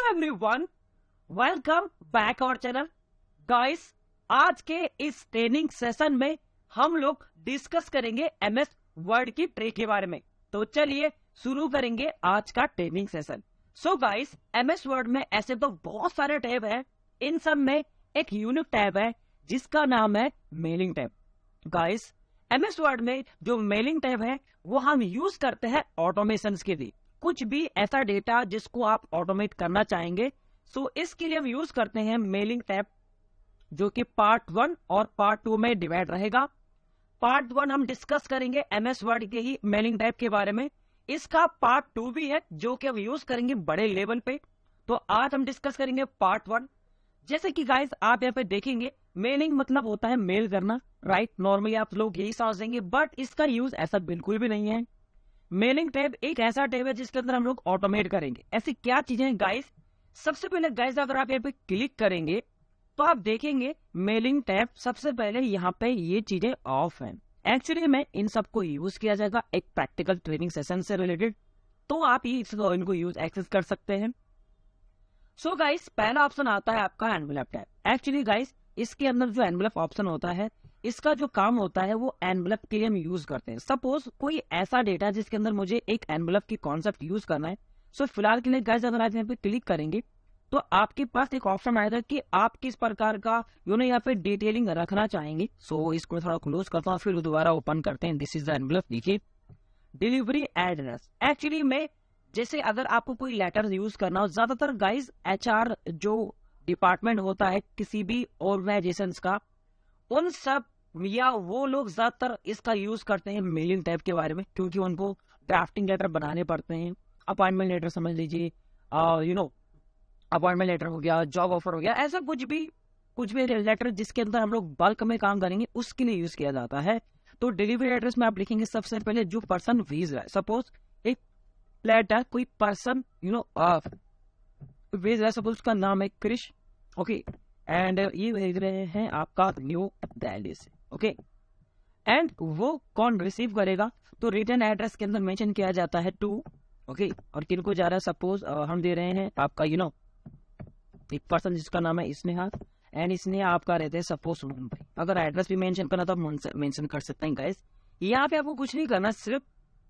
Everyone, welcome back our channel. Guys, आज के इस ट्रेनिंग सेशन में हम लोग डिस्कस करेंगे एमएस वर्ड की ट्रे के बारे में। तो चलिए शुरू करेंगे आज का training session. So guys, MS word में ऐसे तो बहुत सारे टैब है, इन सब में एक यूनिक टैब है जिसका नाम है mailing tab. Guys, MS word में जो मेलिंग टैब है वो हम यूज करते हैं ऑटोमेशन के लिए। कुछ भी ऐसा डेटा जिसको आप ऑटोमेट करना चाहेंगे, सो इसके लिए हम यूज करते हैं मेलिंग टैब, जो कि पार्ट 1 और पार्ट 2 में डिवाइड रहेगा। पार्ट 1 हम डिस्कस करेंगे एमएस वर्ड के ही मेलिंग टैब के बारे में। इसका पार्ट 2 भी है जो कि हम यूज करेंगे बड़े लेवल पे। तो आज हम डिस्कस करेंगे पार्ट 1। जैसे कि गाइस आप यहाँ पे देखेंगे, मेलिंग मतलब होता है मेल करना, राइट। नॉर्मली आप लोग यही समझेंगे, बट इसका यूज ऐसा बिल्कुल भी नहीं है। मेलिंग टैब एक ऐसा टैब है जिसके अंदर हम लोग ऑटोमेट करेंगे। ऐसी क्या चीजें हैं गाइस? सबसे पहले गाइस अगर आप यहाँ पे क्लिक करेंगे तो आप देखेंगे मेलिंग टैब सबसे पहले यहाँ पे ये चीजें ऑफ हैं। एक्चुअली में इन सबको यूज किया जाएगा एक प्रैक्टिकल ट्रेनिंग सेशन से रिलेटेड, तो आप ये इनको यूज एक्सेस कर सकते हैं। सो गाइस, पहला ऑप्शन आता है आपका एनवेलप टैब। एक्चुअली गाइस, इसके अंदर जो एनवेलप ऑप्शन होता है, इसका जो काम होता है वो एनवेलप के लिए हम यूज करते हैं। सपोज कोई ऐसा डेटा जिसके अंदर मुझे एक एनवेलप की कॉन्सेप्ट यूज करना है, सो फिलहाल के लिए गाइस अगर आप यहाँ पे क्लिक करेंगे तो आपके पास एक ऑप्शन आएगा कि आप किस प्रकार का यहाँ पे डिटेलिंग रखना चाहेंगे। सो इसको थोड़ा क्लोज करता हूँ, फिर दोबारा ओपन करते हैं। This is the envelope. देखिए, डिलीवरी एड्रेस। एक्चुअली में जैसे अगर आपको कोई लेटर यूज करना हो, ज्यादातर गाइस एचआर जो डिपार्टमेंट होता है किसी भी ऑर्गेनाइजेशन का, उन सब या वो लोग ज्यादातर इसका यूज करते हैं मेलिंग टैब के बारे में, क्योंकि उनको ड्राफ्टिंग लेटर बनाने पड़ते हैं। अपॉइंटमेंट लेटर समझ लीजिए, अपॉइंटमेंट लेटर हो गया, जॉब ऑफर हो गया, ऐसा कुछ भी लेटर जिसके अंदर हम लोग बल्क में काम करेंगे उसके लिए यूज किया जाता है। तो डिलीवरी एड्रेस में आप लिखेंगे सबसे पहले जो पर्सन भेज रहा है। सपोज एक लेटर कोई पर्सन भेज रहा है, सपोज उसका नाम है क्रिश, ओके, एंड ये भेज रहे हैं आपका न्यू दिल्ली से, ओके। एंड वो कौन रिसीव करेगा, तो रिटर्न एड्रेस के अंदर मेंशन किया जाता है टू, ओके। और किनको जा रहा है, सपोज हम दे रहे हैं आपका एक पर्सन जिसका नाम है स्नेहा, एंड स्नेहा आपका रहते हैं सपोज मुंबई। अगर एड्रेस भी मेंशन करना तो आप मेंशन कर सकते हैं गाइस। यहाँ पे आपको कुछ नहीं करना, सिर्फ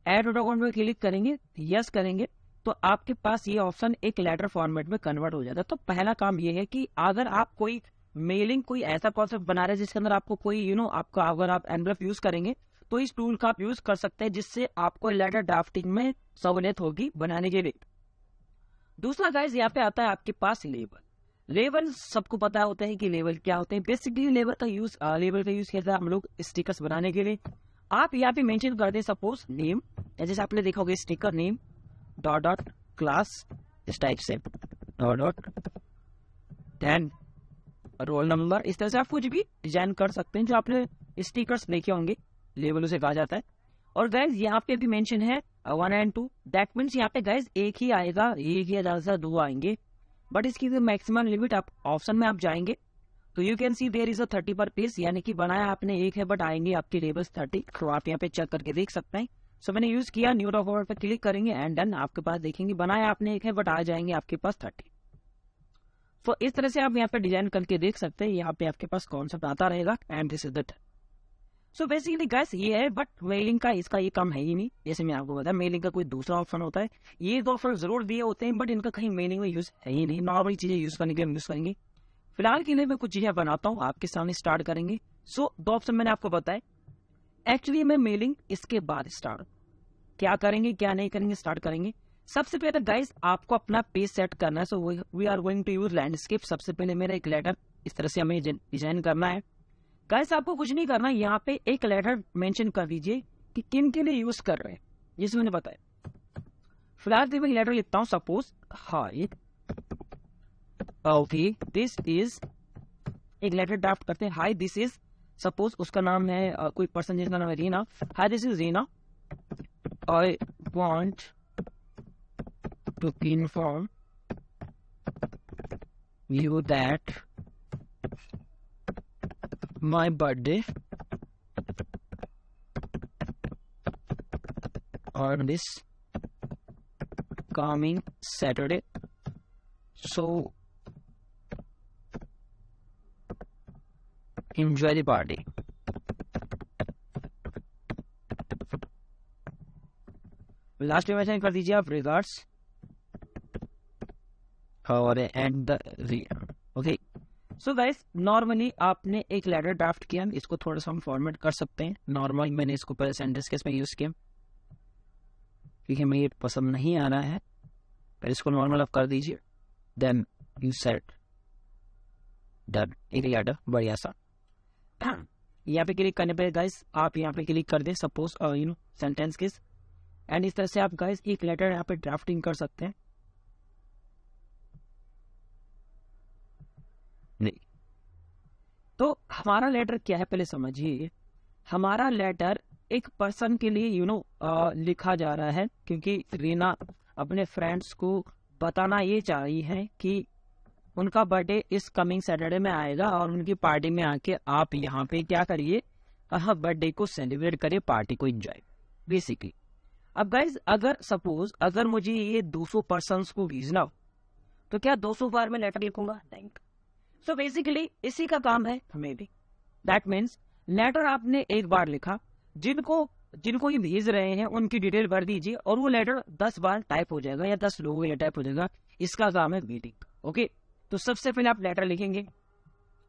एड अकाउंट में क्लिक करेंगे, यस करेंगे, तो आपके पास ये ऑप्शन एक लेटर फॉर्मेट में कन्वर्ट हो जाता है। तो पहला काम ये है कि अगर आप कोई मेलिंग कोई ऐसा कॉन्सेप्ट बना रहे हैं जिसके अंदर आपको कोई आपका अगर आप एनवेलप यूज करेंगे तो इस टूल का आप यूज कर सकते हैं, जिससे आपको लेटर ड्राफ्टिंग में सहूलियत होगी बनाने के लिए। दूसरा गाइस यहाँ पे आता है आपके पास लेबल। लेबल सबको पता होता है कि लेबल क्या होते हैं। बेसिकली लेबल का यूज किया जाता है हम लोग स्टिकर्स बनाने के लिए। आप यहाँ पे मेंशन कर दे सपोज नेम, जैसे आपने देखा होगा स्टिकर नेम डॉट क्लास, इस टाइप से डॉट 10 रोल नंबर। इस तरह से आप कुछ भी डिजाइन कर सकते हैं जो आपने स्टिकर्स देखे होंगे, लेबल उसे कहा जाता है। और गाइज यहाँ पे भी मेंशन है 1 and 2, दैट मीन्स यहाँ पे गाइज एक ही आएगा, एक या ज्यादा से 2 आएंगे। बट इसकी मैक्सिमम लिमिट आप ऑप्शन में आप जाएंगे तो you can see there is 30 per page, यानी कि बनाया आपने एक है बट आएंगे आपके लेबल्स 30। तो आप यहाँ पे चेक करके देख सकते हैं। सो मैंने यूज किया, न्यू डॉक्यूमेंट पे क्लिक करेंगे एंड डन। आपके पास देखेंगे बनाया आपने एक है बट आ जाएंगे आपके पास 30। तो इस तरह से आप यहाँ पे डिजाइन करके देख सकते हैं। यहाँ पे आपके पास कॉन्सेप्ट आता रहेगा and this is that. So basically guys ये है, बट मेलिंग का इसका ये काम है ही नहीं। जैसे मैं आपको बताया, मेलिंग का कोई दूसरा ऑप्शन होता है। ये 2 ऑप्शन जरूर दिए होते हैं बट इनका कहीं मेलिंग में यूज है ही नहीं। नॉर्मल चीजें यूज करने के लिए यूज करेंगे। फिलहाल के लिए मैं कुछ चीजें बनाता हूँ, आपके सामने स्टार्ट करेंगे। सो 2 ऑप्शन मैंने आपको बताया। एक्चुअली मैं मेलिंग इसके बाद स्टार्ट क्या करेंगे क्या नहीं करेंगे स्टार्ट करेंगे। सबसे पहले गाइस आपको अपना पेज सेट करना है। So we are going to use landscape. सबसे पहले मेरा एक लेटर इस तरह से हमें डिजाइन करना है। गाइस आपको कुछ नहीं करना, यहाँ पे एक लेटर मेंशन कर दीजिए कि किन के लिए यूज कर रहे हैं, जिसमें मैंने बताया। फिलहाल मैं लेटर लिखता हूँ, suppose hi, okay, this is, एक लेटर ड्राफ्ट करते हैं। हाय दिस इज, सपोज उसका नाम है कोई पर्सन जिसका नाम है Reena. Hi this is Reena, I want to inform you that my birthday on this coming Saturday so enjoy the party. Last में मेंशन कर दीजिए आप रिगार्ड्स और and the okay. So guys normally आपने एक लेटर ड्राफ्ट किया, इसको थोड़ा सा हम फॉर्मेट कर सकते हैं. नॉर्मल मैंने इसको पहले सेंटेंस केस में यूज किया क्योंकि हमें ये पसंद नहीं आ रहा है. पर इसको नॉर्मल आप कर दीजिए. Then you set done. एक लेटर बढ़िया सा. यहाँ पे क्लिक करने पे गाइस आप यहाँ पे क्लिक कर दे सपोज सेंटेंस केस. एंड इस तरह से आप गाइस एक लेटर यहाँ पे ड्राफ्टिंग कर सकते हैं. नहीं तो हमारा लेटर क्या है पहले समझिए. हमारा लेटर एक पर्सन के लिए लिखा जा रहा है क्योंकि रीना अपने फ्रेंड्स को बताना ये चाह रही है कि उनका बर्थडे इस कमिंग सैटरडे में आएगा और उनकी पार्टी में आके आप यहाँ पे क्या करिए, बर्थडे को सेलिब्रेट करिए, पार्टी को एंजॉय बेसिकली. अब गाइज अगर सपोज अगर मुझे ये 200 पर्सन्स को भेजना हो तो क्या 200 बार में लेटर लिखूंगा? नहीं. सो बेसिकली इसी का काम है हमें भी. दैट मीन्स लेटर आपने एक बार लिखा, जिनको ये भेज रहे हैं उनकी डिटेल भर दीजिए और वो लेटर 10 बार टाइप हो जाएगा या 10 लोगों में टाइप हो जाएगा. इसका काम है मीटिंग. ओके तो सबसे पहले आप लेटर लिखेंगे.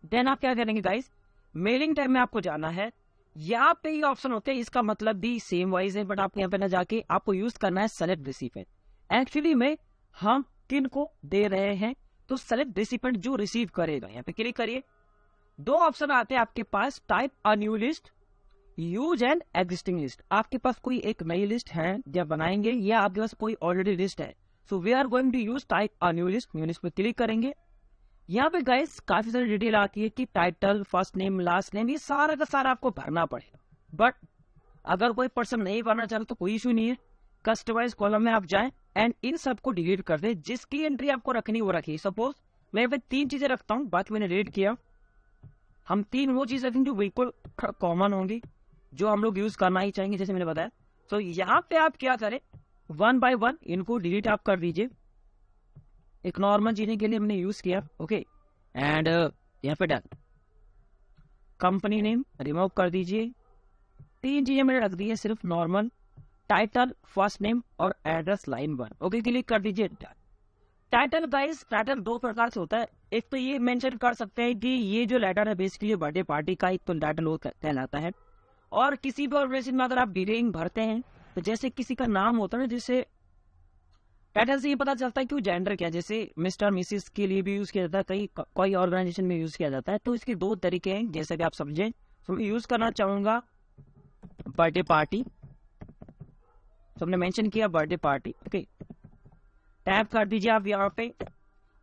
देन आप क्या करेंगे गाइस, मेलिंग टाइम में आपको जाना है. यहाँ पे ये ऑप्शन होते हैं, इसका मतलब भी सेम वाइज है बट आप यहाँ पे ना जाके आपको यूज करना है सेलेक्ट रिसिपेंट. एक्चुअली में हम किन को दे रहे हैं तो सेलेक्ट रिसिपेंट जो रिसीव करेगा. यहाँ पे क्लिक करिए. 2 ऑप्शन आते हैं आपके पास, type a new list, use an existing list. आपके पास कोई एक नई लिस्ट है जब बनाएंगे या आपके पास कोई ऑलरेडी लिस्ट है. So we are going to use type a new list. New list पे क्लिक करेंगे. यहाँ पे गाइस काफी सारी डिटेल आती है कि title, first name, last name, ये सारा का सारा आपको भरना पड़ेगा. बट अगर कोई पर्सन नहीं भरना चाहता तो कोई इशू नहीं है. कस्टमाइज कॉलम में आप जाएं एंड इन सबको डिलीट कर दे. जिसकी एंट्री आपको रखनी वो रखिए. सपोज मैं यहाँ पे 3 चीजें रखता हूँ, बाकी मैंने रेड किया. हम 3 वो चीज रखेंगे जो बिल्कुल कॉमन होंगी, जो हम लोग यूज करना ही चाहेंगे जैसे मैंने बताया. तो यहाँ पे आप क्या करें, 1 बाय 1 इनको डिलीट आप कर दीजिए. एक नॉर्मल जीने के लिए हमने यूज किया. ओके एंड यहाँ पे डन. कंपनी नेम रिमूव कर दीजिए. 3 चीजें मैंने रख दी है सिर्फ नॉर्मल, टाइटल, फर्स्ट नेम और एड्रेस लाइन 1. ओके क्लिक कर दीजिए. डन. टाइटल गाइस, टाइटल 2 प्रकार से होता है. एक तो ये मेंशन कर सकते हैं कि ये जो लेटर है बेसिकली बर्थडे पार्टी का एक तो टाइटल वो कहलाता है. और किसी भी ऑर्गेनाइजेशन में अगर आप डिटेलिंग भरते हैं तो जैसे किसी का नाम होता है ना, जिससे टाइटल से ये पता चलता है कि वो जेंडर क्या, जैसे मिस्टर मिसिस के लिए भी यूज किया जाता है, कोई ऑर्गेनाइजेशन में यूज किया जाता है. तो इसके 2 तरीके हैं जैसे कि आप समझें. तो मैं यूज करना चाहूंगा बर्थडे पार्टी. तो हमने मेंशन किया बर्थडे पार्टी. ओके टैप कर दीजिए आप यहाँ पे.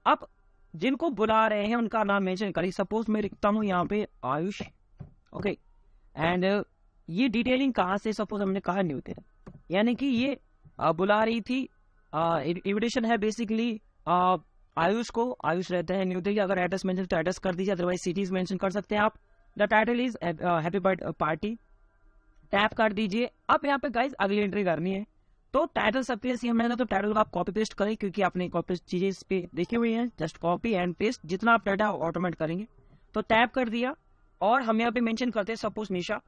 अब जिनको बुला रहे हैं उनका नाम मेंशन करिए. सपोज मैं लिखता हूँ यहाँ पे आयुष. ओके एंड ये डिटेलिंग कहाँ से, सपोज हमने कहा न्यू थे, यानी कि ये बुला रही थी. इन्विटेशन है बेसिकली आयुष को. आयुष रहता है न्यू दिल्ली. अगर एड्रेस मेंशन तो एड्रेस कर दीजिए, अदरवाइज सिटीज मेंशन कर सकते हैं आप. The title is happy birthday party. Tap कर दीजिए. अब यहाँ पे गाइस अगली एंट्री करनी है. तो टाइटल सबके जैसे हमने तो टाइटल को आप कॉपी पेस्ट करें क्योंकि आपने कॉपी चीजें इस पे देखी हुई हैं. जस्ट कॉपी एंड पेस्ट, जितना आप डाटा ऑटोमेट करेंगे. तो टैप कर दिया और हम यहाँ पे मेंशन करते हैं सपोज निशा.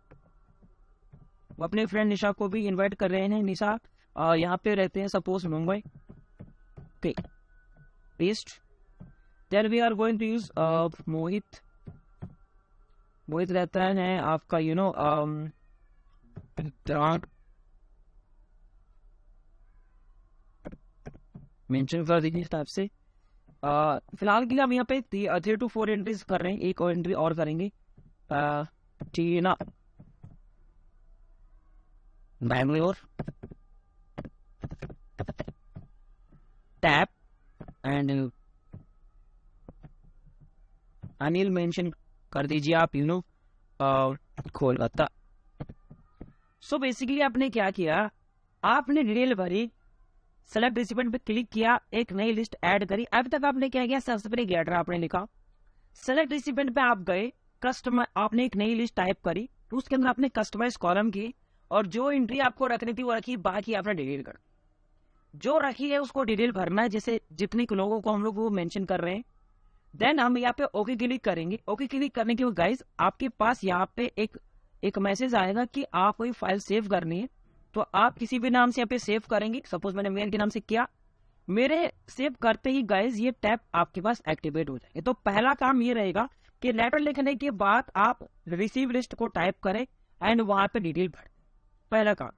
वो अपने फ्रेंड निशा को भी इनवाइट कर रहे हैं. निशा यहाँ पे रहते हैं suppose Mumbai. Okay paste. Then we are going to use Mohit. Mohit रहता है आपका मेंशन कर दीजिए इस टाइप से. फिलहाल के लिए हम यहाँ पे 3 to 4 एंट्रीज कर रहे हैं. एक और एंट्री और करेंगे. Tina Bangalore. Tap and Anil mention कर दीजिए आप कोलकाता. सो बेसिकली आपने क्या किया, आपने डिटेल भरी, सेलेक्ट रिसिपेंट पे क्लिक किया, एक नई लिस्ट ऐड करी. अभी तक आपने क्या किया, सबसे पहले गेटर आपने लिखा. सेलेक्ट रिसिपेंट पे आप गए, कस्टमर आपने एक नई लिस्ट टाइप करी, तो उसके अंदर आपने कस्टमाइज कॉलम की और जो एंट्री आपको रखनी थी वो रखी, बाकी आपने डिलीट कर. जो रखी है उसको डिटेल भरना है, जैसे जितने लोगों को हम लोग वो मेंशन कर रहे हैं। देन हम यहाँ पे ओके क्लिक करेंगे। ओके क्लिक करने के बाद गाइस आपके पास यहाँ पे एक मैसेज आएगा कि आप कोई फाइल सेव करनी है, तो आप किसी भी नाम से यहाँ पे सेव करेंगे। सपोज मैंने मेल के नाम से किया, मेरे सेव करते ही गाइस ये टैब आपके पास एक्टिवेट हो जाएगा। तो पहला काम ये रहेगा कि लेटर लिखने के बाद आप रिसीव लिस्ट को टाइप करें एंड वहां पे डिटेल भर, पहला काम।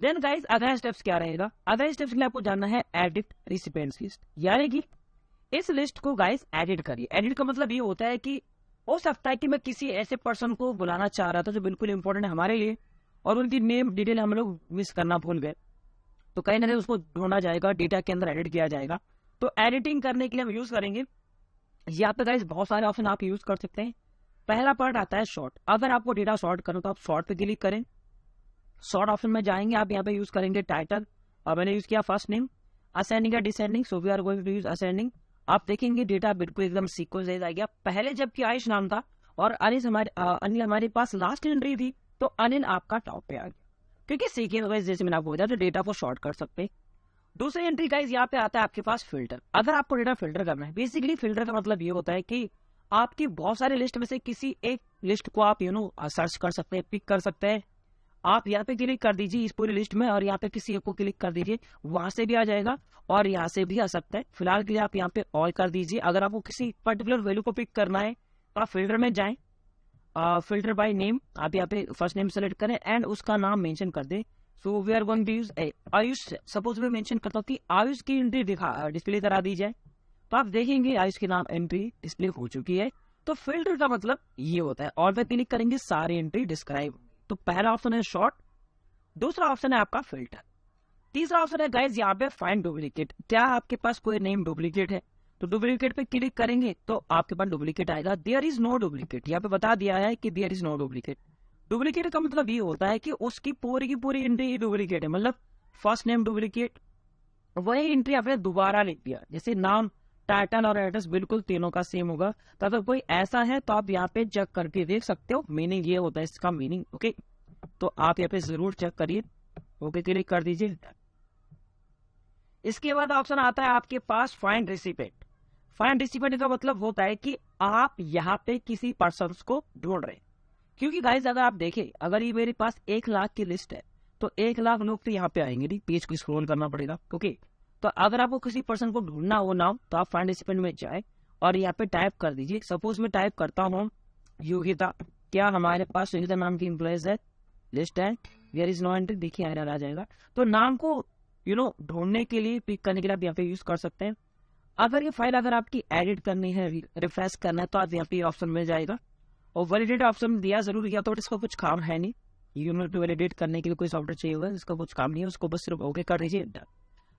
देन गाइस अगला स्टेप्स क्या रहेगा? अगला स्टेप्स के लिए आपको जानना है एडिट रिसिपिएंट्स लिस्ट, यानी कि इस लिस्ट को गाइस एडिट करिए। एडिट का मतलब ये होता है कि हो सकता है कि मैं किसी ऐसे पर्सन को बुलाना चाह रहा था जो बिल्कुल इंपॉर्टेंट है हमारे लिए, और उनकी नेम डिटेल हम लोग मिस करना भूल गए, तो कहीं ना कहीं उसको ढूंढा जाएगा, डेटा के अंदर एडिट किया जाएगा। तो एडिटिंग करने के लिए हम यूज करेंगे, यहाँ पे गाइस बहुत सारे ऑप्शन आप यूज कर सकते हैं। पहला पार्ट आता है शॉर्ट। अगर आपको डेटा शॉर्ट करो तो आप शॉर्ट पे क्लिक करें। शॉर्ट ऑप्शन में जाएंगे, आप यहाँ पे यूज करेंगे टाइटल, और मैंने यूज किया फर्स्ट नेम, असेंडिंग या descending, so we are going to use ascending. आप देखेंगे डेटा बिल्कुल एकदम सीक्वेंस आ गया। पहले जबकि आयुष नाम था और अनिल हमारे पास लास्ट एंट्री थी, तो अनिल आपका टॉप पे आ गया, क्योंकि सीक्वेंस जैसे मैंने आपको बताया तो डेटा को शॉर्ट कर सकते हैं। दूसरी एंट्री गाइस यहाँ पे आता है आपके पास फिल्टर। अगर आपको डेटा फिल्टर करना है, बेसिकली फिल्टर का मतलब ये होता है कि आपकी बहुत सारे लिस्ट में से किसी एक लिस्ट को आप सर्च कर सकते हैं, पिक कर सकते हैं। आप यहाँ पे क्लिक कर दीजिए इस पूरी लिस्ट में, और यहाँ पे किसी एक को क्लिक कर दीजिए, वहां से भी आ जाएगा और यहाँ से भी आ सकता है। फिलहाल के लिए आप यहाँ पे ऑल कर दीजिए। अगर आपको किसी पर्टिकुलर वैल्यू को पिक करना है तो आप फिल्टर में जाएं, फिल्टर बाय नेम, आप यहाँ पे फर्स्ट नेम सेलेक्ट करें एंड उसका नाम मेंशन कर दें। So we are going to use Ayush. Suppose मैं मेंशन करता हूँ कि आयुष की एंट्री डिस्प्ले करा दी जाए, तो आप देखेंगे आयुष के नाम एंट्री डिस्प्ले हो चुकी है। तो फिल्टर का मतलब ये होता है, और पे क्लिक करेंगे सारी एंट्री डिस्क्राइब। तो पहला ऑप्शन है शॉर्ट, दूसरा ऑप्शन है आपका फिल्टर, तीसरा ऑप्शन है गाइस यहाँ पे फाइंड डुप्लीकेट। क्या आपके पास कोई नेम डुप्लीकेट है? तो डुप्लीकेट पे क्लिक करेंगे तो आपके पास डुप्लीकेट आएगा। देयर इज नो डुप्लीकेट, यहाँ पे बता दिया है कि there is no duplicate. Duplicate का मतलब ये होता है कि उसकी पूरी की पूरी एंट्री डुप्लीकेट है, मतलब फर्स्ट नेम डुप्लीकेट, वही एंट्री आपने दोबारा लिख दिया। जैसे नाम, टाइटल और एड्रेस बिल्कुल तीनों का सेम होगा। तो अगर कोई ऐसा है तो आप यहाँ पे चेक करके देख सकते हो, मीनिंग ये होता है इसका मीनिंग। ओके, तो आप यहाँ पे जरूर चेक करिए। ओके क्लिक कर दीजिए। इसके बाद ऑप्शन आता है आपके पास फाइंड रेसिपिएंट। फाइंड रेसिपिएंट का मतलब होता है कि आप यहाँ पे किसी पर्सन को ढूंढ रहे हैं, क्योंकि गाइस अगर आप देखें, अगर ये मेरे पास 1 लाख की लिस्ट है तो 1 लाख लोग तो यहाँ पे आएंगे नहीं, पेज को स्क्रॉल करना पड़ेगा। ओके, तो अगर आपको किसी पर्सन को ढूंढना हो नाम, तो आप फाइंड रेसिपिएंट में जाए और यहाँ पे टाइप कर दीजिए। सपोज मैं टाइप करता हूँ योगिता, क्या हमारे पास योगिता नाम की एम्प्लॉयज है, लिस्ट है, वेयर इज नो एंट्री, देखिए एरर आ जाएगा। तो नाम को ढूंढने के लिए, पिक करने के लिए आप यहाँ पे यूज कर सकते हैं। अगर ये फाइल अगर आपकी एडिट करनी है, रिफ्रेश करना है, तो आप यहाँ पे ऑप्शन मिल जाएगा। और वैलिडेट ऑप्शन दिया जरूर गया, तो इसका कुछ काम है नहीं। यूनिट वैलिडेट करने के लिए कोई सॉफ्टवेयर चाहिए होगा, इसका कुछ काम नहीं है, उसको बस सिर्फ ओके कर दीजिए।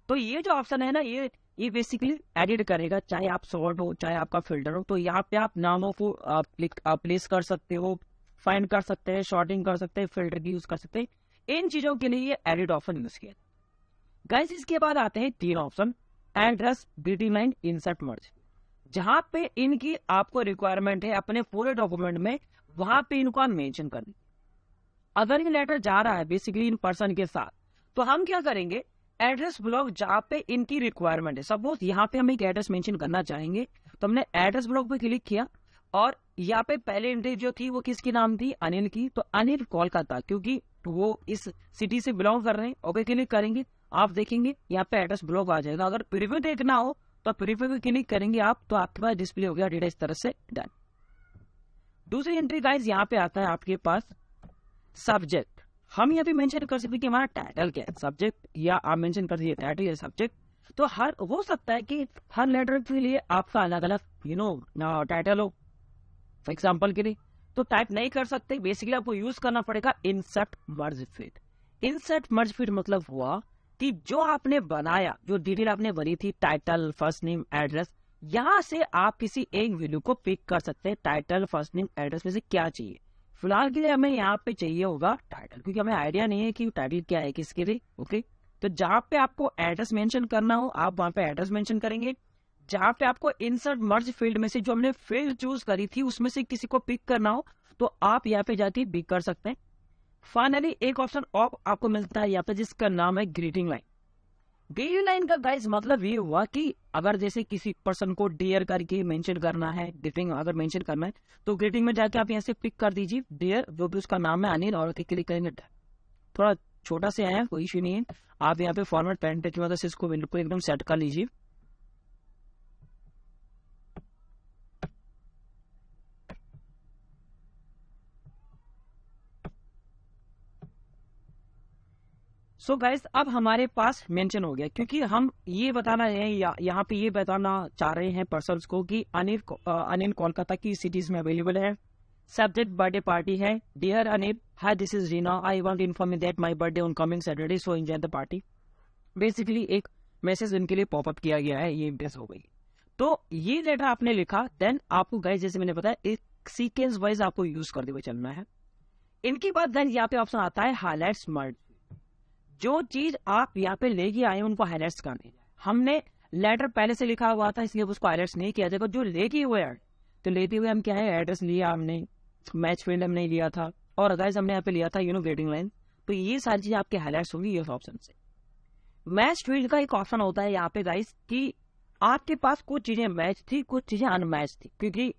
तो ये जो ऑप्शन है ना, ये बेसिकली एडिट करेगा, चाहे आप सॉर्ट हो चाहे आपका फिल्टर हो। तो यहाँ पे आप नामों को आप प्लेस कर सकते हो, फाइंड कर सकते हैं, शॉर्टिंग कर सकते हैं, फिल्टर भी यूज कर सकते हैं। इन चीजों के लिए ये एडिट ऑप्शन यूज किया। गाइस इसके बाद आते हैं 3 option, address, BT line, insert, merge. जहां पे इनकी आपको रिक्वायरमेंट है अपने पूरे डॉक्यूमेंट में, वहां पे इनको आप मेंशन कर दें। अगर ये लेटर जा रहा है बेसिकली इन पर्सन के साथ, तो हम क्या करेंगे, एड्रेस ब्लॉक जहाँ पे इनकी रिक्वायरमेंट है, सपोज यहाँ पे हम एक एड्रेस मेंशन करना चाहेंगे, तो हमने एड्रेस ब्लॉक पे क्लिक किया और यहाँ पे पहले एंट्री जो थी वो किसकी नाम थी, अनिल की। तो अनिल कोलकाता, क्योंकि वो इस सिटी से बिलोंग कर रहे हैं। ओके क्लिक करेंगे, आप देखेंगे यहाँ पे एड्रेस ब्लॉक आ जाएगा। अगर प्रीव्यू देखना हो तो प्रीव्यू पे क्लिक करेंगे आप, तो आपके पास डिस्प्ले हो गया डेटा इस तरह से। डन। दूसरी एंट्री गाइस यहाँ पे आता है आपके पास सब्जेक्ट। हम यहाँ पे मेंशन कर सकते हैं कि हमारा टाइटल क्या है, सब्जेक्ट, या आप मेंशन कर दीजिए टाइटल या सब्जेक्ट। तो हर हो सकता है कि हर लेटर के लिए आपका अलग अलग टाइटल हो, फॉर एग्जाम्पल के लिए तो टाइप नहीं कर सकते। बेसिकली आपको यूज करना पड़ेगा इंसर्ट मर्ज फिट। इंसर्ट मर्ज फिट मतलब हुआ कि जो आपने बनाया, जो डिटेल आपने भरी थी, टाइटल, फर्स्ट नेम, एड्रेस, यहाँ से आप किसी एक वैल्यू को पिक कर सकते हैं। टाइटल, फर्स्ट नेम, एड्रेस में से क्या चाहिए। फिलहाल के लिए हमें यहाँ पे चाहिए होगा टाइटल, क्योंकि हमें आइडिया नहीं है कि टाइटल क्या है किसके लिए। ओके, तो जहाँ पे आपको एड्रेस मेंशन करना हो आप वहां पे एड्रेस मेंशन करेंगे। जहाँ पे आपको इंसर्ट मर्ज फील्ड में से जो हमने फील्ड चूज करी थी उसमें से किसी को पिक करना हो तो आप यहाँ पे जाके पिक कर सकते हैं। फाइनली एक ऑप्शन और आपको मिलता है यहाँ पे जिसका नाम है ग्रीटिंग लाइन। डेली लाइन का गाइस मतलब ये हुआ कि अगर जैसे किसी पर्सन को डियर करके मेंशन करना है, ग्रीटिंग अगर मेंशन करना है तो ग्रीटिंग में जाके आप यहाँ से पिक कर दीजिए डियर, जो भी उसका नाम है अनिल, और क्लिक करेंगे। थोड़ा छोटा से आया, कोई इश्यू नहीं है। आप यहाँ पे फॉर्मेट पेन की मदद से इसको बिल्कुल एकदम सेट कर लीजिए। सो गाइस अब हमारे पास मेंशन हो गया, क्योंकि हम ये बताना है यहाँ पे ये बताना चाह रहे हैं पर्सन्स को कि अनिल कोलकाता की सिटीज में अवेलेबल है। सब्जेक्ट बर्थडे पार्टी है, dear Anil, hi this is Reena, I want inform you that my birthday on coming Saturday, so enjoy the party. Basically एक मैसेज इनके लिए पॉपअप किया गया है, ये इम्प्रेस हो गई। तो ये लेटर आपने लिखा, देन आपको गाइस जैसे मैंने बताया एक सीक्वेंस वाइज आपको यूज करते हुए चलना है। इनके बाद देन यहाँ पे ऑप्शन आता है हाईलाइट्स मर्ज। जो चीज आप यहाँ पे लेके आए उनको हाईलाइट्स करनी है। हमने लेटर पहले से लिखा हुआ था इसलिए उसको हाईलाइट्स नहीं किया जाएगा। जो लेके हुए हैं तो लेते हुए हम क्या है, एड्रेस लिया हमने, मैच फील्ड हमने लिया था, और गाइस हमने यहाँ पे लिया था ग्रेडिंग लाइन। तो ये सारी चीजें आपके हाईलाइट्स होंगी इस ऑप्शन से। मैच फील्ड का एक ऑप्शन होता है यहाँ पे गाइस कि आपके पास कुछ चीजें मैच थी, कुछ चीजें अनमैच थी, क्योंकि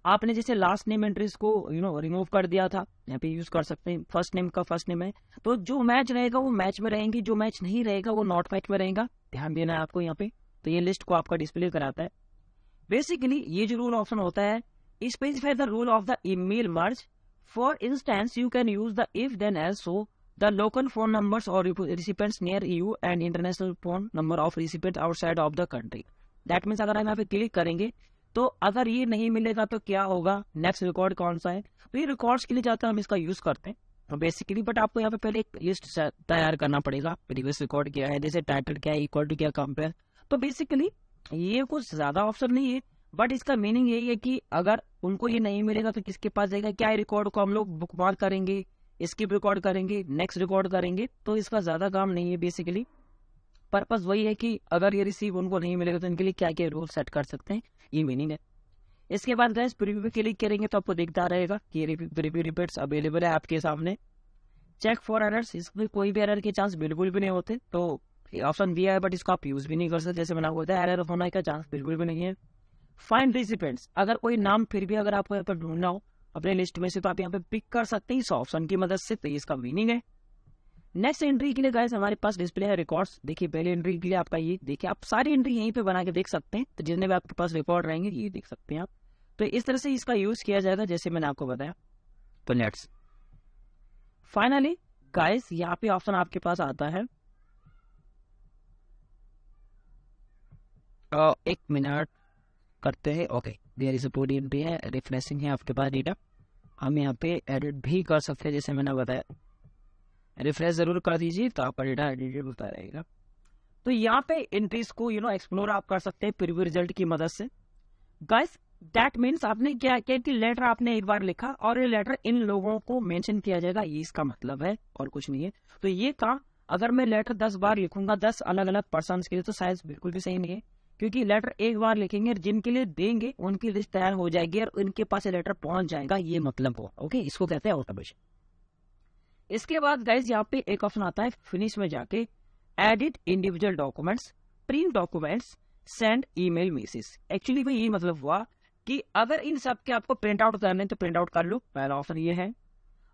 आपने जैसे लास्ट नेम एंट्रीज को रिमूव कर दिया था, यहाँ पे यूज कर सकते हैं। फर्स्ट नेम का फर्स्ट नेम है, तो जो मैच रहेगा वो मैच में रहेंगी, जो मैच नहीं रहेगा वो नॉट मैच में रहेगा। ध्यान देना है आपको यहाँ पे। तो ये लिस्ट को आपका डिस्प्ले कराता है। बेसिकली ये जो रूल ऑप्शन होता है, specify the rule of the email merge. For instance you can use the if then else, so the local phone numbers और recipients near you and international phone number of recipient outside of the country. That means अगर हम यहाँ पे click करेंगे तो अगर ये नहीं मिलेगा तो क्या होगा, नेक्स्ट रिकॉर्ड कौन सा है, तो ये रिकॉर्ड्स के लिए जाता है हम इसका यूज करते हैं तो बेसिकली। बट आपको यहाँ पे पहले एक लिस्ट तैयार करना पड़ेगा, प्रीवियस रिकॉर्ड क्या है, जैसे टाइटल क्या है, इक्वल टू क्या, कंपेयर। तो बेसिकली ये कुछ ज्यादा ऑप्शन नहीं है, बट इसका मीनिंग यही है कि अगर उनको ये नहीं मिलेगा तो किसके पास जाएगा, क्या रिकॉर्ड को हम लोग बुकमार्क करेंगे, स्किप रिकॉर्ड करेंगे, नेक्स्ट रिकॉर्ड करेंगे। तो इसका ज्यादा काम नहीं है। बेसिकली पर्पस वही है कि अगर ये रिसीव उनको नहीं मिलेगा तो इनके लिए क्या क्या रूल सेट कर सकते हैं, ये मीनिंग है। इसके बाद गाइस प्रीव्यू पे क्लिक करेंगे तो आपको दिखता रहेगा कि प्रीव्यू रिपीट्स अवेलेबल है आपके सामने। चेक फॉर एरर्स, इसमें कोई भी एरर के चांस बिल्कुल भी नहीं होते, तो ऑप्शन भी है बट इसको आप यूज भी नहीं कर सकते। जैसे मैंने आपको बताया एरर होने का चांस बिल्कुल भी नहीं है। फाइंड रिसिपेंट्स, अगर कोई नाम फिर भी अगर आपको यहाँ पर ढूंढना हो अपने लिस्ट में से तो आप यहाँ पे पिक कर सकते हैं इस ऑप्शन की मदद से, तो इसका मीनिंग है। नेक्स्ट एंट्री के लिए गाइस हमारे पास डिस्प्ले है रिकॉर्ड्स। देखिए पहले एंट्री के लिए आपका ये देखिए, आप सारी एंट्री यहीं पे बना के देख सकते हैं, तो जितने भी आपके पास रिकॉर्ड रहेंगे ये देख सकते हैं आप। तो इस तरह से इसका यूज किया जाएगा जैसे मैंने आपको बताया। तो लेट्स फाइनली गाइस यहाँ पे ऑप्शन आपके पास आता है, एक मिनट करते हैं। ओके, देयर इज अ पूरी एंट्री है, रिफ्रेशिंग है आपके पास डेटा। हम यहाँ पे एडिट भी कर सकते हैं जैसे मैंने बताया, रिफ्रेश जरूर कर दीजिए तो आपका डेटा एडिटेड होता रहेगा। तो यहाँ पे एंट्रीज को एक्सप्लोर आप कर सकते हैं प्रीव्यू रिजल्ट की मदद से। गाइस दैट मीन्स आपने क्या किया कि लेटर आपने एक बार लिखा और ये लेटर इन लोगों को मेंशन किया जाएगा, ये इसका मतलब है और कुछ नहीं है। तो ये काम अगर मैं लेटर 10 बार लिखूंगा 10 अलग अलग पर्सन के लिए तो शायद बिल्कुल भी सही नहीं है, क्योंकि लेटर एक बार लिखेंगे जिनके लिए देंगे उनकी लिस्ट तैयार हो जाएगी और उनके पास ये लेटर पहुंच जाएगा, ये मतलब हो। ओके, इसको कहते हैं ऑटोमेशन। इसके बाद गाइस यहाँ पे एक ऑप्शन आता है फिनिश में जाके, edit individual documents, print documents, send email message. Actually भाई ये मतलब हुआ कि अगर इन सब के आपको प्रिंट आउट करने तो प्रिंट आउट कर लो, पहला ऑप्शन ये है।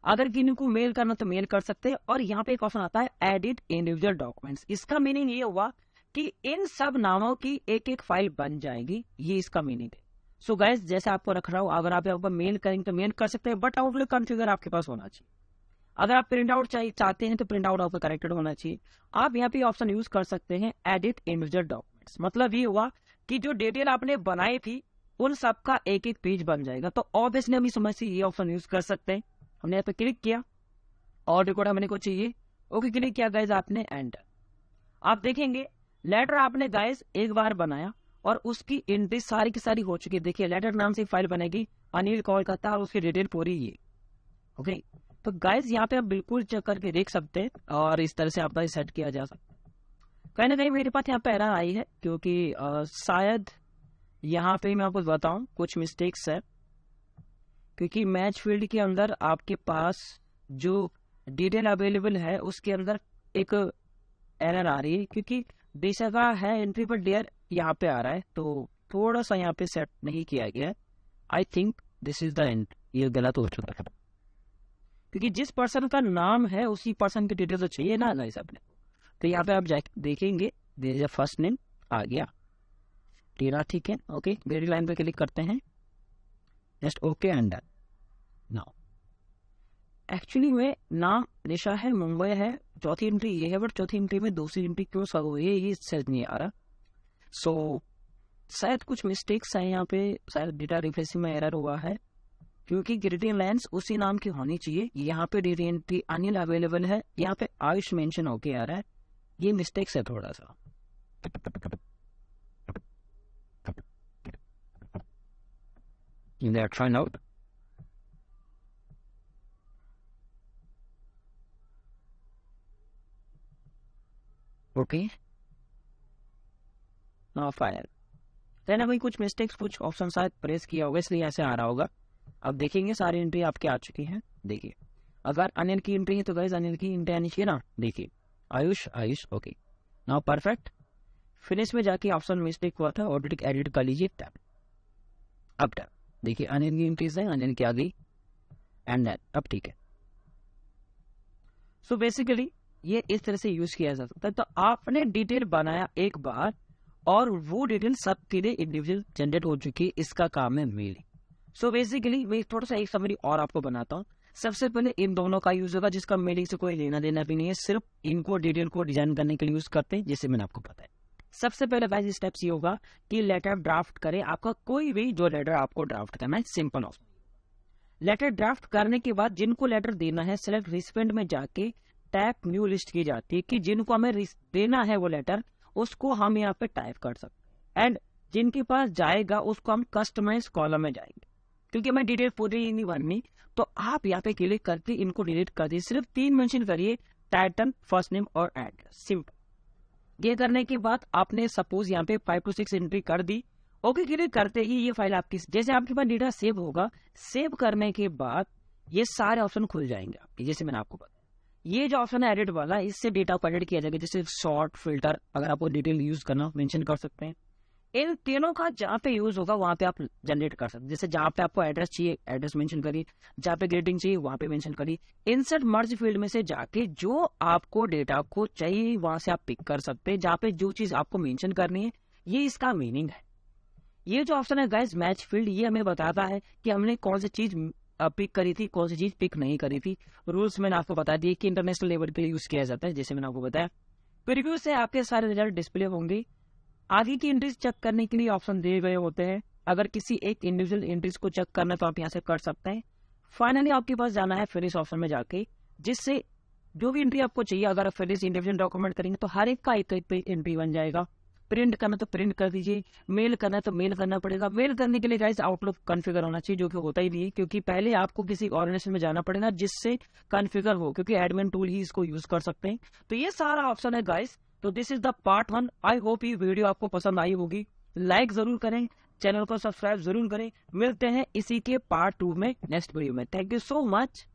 अगर किन्हीं को मेल करना तो मेल कर सकते हैं। और यहाँ पे एक ऑप्शन आता है एडिट इंडिविजुअल डॉक्यूमेंट्स। इसका मीनिंग ये हुआ कि इन सब नामों की एक एक फाइल बन जाएगी, ये इसका मीनिंग है। सो गाइस जैसे आपको रख रहा हूँ, अगर आप यहाँ पर मेल करेंगे तो मेल कर सकते हैं, बट आउटलुक कॉन्फ़िगर आपके पास होना चाहिए। अगर आप प्रिंट आउट चाहते हैं तो प्रिंट आउट आपका करेक्टेड होना चाहिए। आप यहाँ पे ऑप्शन यूज कर सकते हैं एडिट इंडिविजुअल डॉक्यूमेंट्स। मतलब ये हुआ कि जो डिटेल आपने बनाई थी उन सब का एक एक पेज बन जाएगा। तो ऑब्वियसली हम इस समय से ये ऑप्शन यूज कर सकते हैं। हमने यहाँ पे क्लिक किया और रिकॉर्ड हमने को चाहिए, ओके क्लिक किया गाइस आपने, एंड आप देखेंगे लेटर आपने गाइस एक बार बनाया और उसकी एंट्री सारी की सारी हो चुकी है। देखिए लेटर नाम से फाइल बनेगी अनिल कोलकाता और उसकी डिटेल पूरी ये। ओके, तो गाइस यहाँ पे आप बिल्कुल चेक करके देख सकते हैं और इस तरह से आपका सेट किया जा सकता है। कहीं ना कहीं मेरे पास यहाँ पे एरर आई है क्योंकि शायद यहाँ पे मैं आपको बताऊं कुछ मिस्टेक्स है, क्योंकि मैच फील्ड के अंदर आपके पास जो डिटेल अवेलेबल है उसके अंदर एक एरर आ रही है, क्योंकि दिशा का है एंट्री पर डेयर यहाँ पे आ रहा है, तो थोड़ा सा यहाँ पे सेट नहीं किया गया है। I think this is the end, ये गलत हो चुका है, क्योंकि जिस पर्सन का नाम है उसी पर्सन की डिटेल तो चाहिए ना गाइस अपने। तो यहाँ पे आप जाके देखेंगे देयर फर्स्ट नेम आ गया टीना, ठीक है। ओके, ग्रेडी लाइन पे क्लिक करते हैं, just okay and done. Now actually में नाम निशा है, मुंबई है, चौथी एंट्री ये है, बट चौथी एंट्री में दूसरी एंट्री क्यों सब हुई है ये सेट नहीं आ रहा। सो शायद कुछ मिस्टेक्स है यहाँ पे, शायद डेटा रिफ्रेशिंग में एरर हुआ है, क्योंकि ग्रेडियंट लाइन्स उसी नाम की होनी चाहिए। यहाँ पे डेटा एंट्री अनिल अवेलेबल है, यहाँ पे आयुष मेंशन होके आ रहा है, ये मिस्टेक्स है थोड़ा सा। Let's find out. Okay. Now fire. Then अभी कुछ मिस्टेक्स, कुछ ऑप्शन शायद प्रेस किया होगा इसलिए ऐसे आ रहा होगा। अब देखेंगे सारी एंट्री आपके आ चुकी है। देखिए अगर अनिल की एंट्री है तो गाइस अनिल की एंट्री आनी चाहिए ना। देखिए Ayush Ayush, okay now perfect. Finish में जाके ऑप्शन मिस्टेक हुआ था, ऑटोमेटिक एडिट कर लीजिए टैब। अब टैब देखिए अनिल की एंट्रीज है, अनिल की आ गई एंड देन अब ठीक है। सो बेसिकली ये इस तरह से यूज किया जा सकता है। तो आपने डिटेल बनाया एक बार और वो डिटेल सबके लिए इंडिविजुअल जनरेट हो चुकी है, इसका काम है मेलिंग। सो बेसिकली मैं थोड़ा सा एक समरी और आपको बनाता हूँ। सबसे पहले इन दोनों का यूज होगा जिसका मेलिंग से कोई लेना देना भी नहीं है, सिर्फ इनको डिटेल को डिजाइन करने के लिए यूज करते हैं, जिसे मैंने आपको बताया। सबसे पहले गाइस स्टेप्स ये होगा कि लेटर ड्राफ्ट करें, आपका कोई भी जो लेटर आपको ड्राफ्ट करना है, सिंपल ऑप्शन। लेटर ड्राफ्ट करने के बाद जिनको लेटर देना है सिलेक्ट रिसिपेंट में जाके टैप न्यू लिस्ट की जाती है कि जिनको हमें देना है वो लेटर उसको हम यहाँ पे टाइप कर सकते हैं, एंड जिनके पास जाएगा उसको हम कस्टमाइज कॉलम में जाएंगे। क्योंकि मैं डिटेल पूरी नहीं भरनी तो आप यहाँ पे क्लिक करके इनको डिलीट कर दिए, सिर्फ 3 मेंशन करिए, टाइटल, फर्स्ट नेम और एड्रेस, सिंपल। ये करने के बाद आपने सपोज यहाँ पे 5 to 6 एंट्री कर दी। ओके क्लिक करते ही ये फाइल आपकी, जैसे आपके पास डेटा सेव होगा, सेव करने के बाद ये सारे ऑप्शन खुल जाएंगे आपके, जैसे मैंने आपको बताया। ये जो ऑप्शन है एडिट वाला, इससे डेटा को एडिट किया जाएगा, जैसे शॉर्ट, फिल्टर, अगर आपको डिटेल यूज करना मेंशन कर सकते हैं। इन तीनों का जहाँ पे यूज होगा वहां पे आप जनरेट कर सकते हैं। जैसे जहाँ पे आपको एड्रेस चाहिए एड्रेस मेंशन करिए, जहाँ पे ग्रेडिंग चाहिए वहां पे मेंशन करिए। इंसर्ट मर्ज फील्ड में से जाके जो आपको डेटा को चाहिए वहां से आप पिक कर सकते हैं, जहाँ पे जो चीज आपको मेंशन करनी है। ये इसका मीनिंग है। ये जो ऑप्शन है गाइस मैच फील्ड, ये हमें बताता है कि हमने कौन सी चीज पिक करी थी, कौन सी चीज पिक नहीं करी थी। रूल्स मैंने आपको बता दिए कि इंटरनेशनल लेवल पे यूज किया जाता है, जैसे मैंने आपको बताया। प्रीव्यू से आपके सारे रिजल्ट डिस्प्ले होंगे। आगे की एंट्रीज चेक करने के लिए ऑप्शन दिए गए होते हैं। अगर किसी एक इंडिविजुअल एंट्रीज को चेक करना है तो आप यहाँ से कर सकते हैं। फाइनली आपके पास जाना है फिनिश ऑप्शन में जाके, जिससे जो भी एंट्री आपको चाहिए अगर आप फिनिश इंडिविजुअल डॉक्यूमेंट करेंगे तो हर एक का एक पेज एंट्री बन जाएगा। प्रिंट करना तो प्रिंट कर दीजिए, मेल करना तो मेल करना पड़ेगा। मेल करने के लिए गाइस आउटलुक कॉन्फ़िगर होना चाहिए, जो कि होता ही नहीं है, क्योंकि पहले आपको किसी ऑर्गेनाइजेशन में जाना पड़ेगा जिससे कॉन्फ़िगर हो, क्योंकि एडमिन टूल ही इसको यूज कर सकते हैं। तो ये सारा ऑप्शन है गाइस। तो this is the part 1। I hope ये वीडियो आपको पसंद आई होगी। लाइक जरूर करें, चैनल को सब्सक्राइब जरूर करें। मिलते हैं इसी के पार्ट 2 में नेक्स्ट वीडियो में। Thank you so much.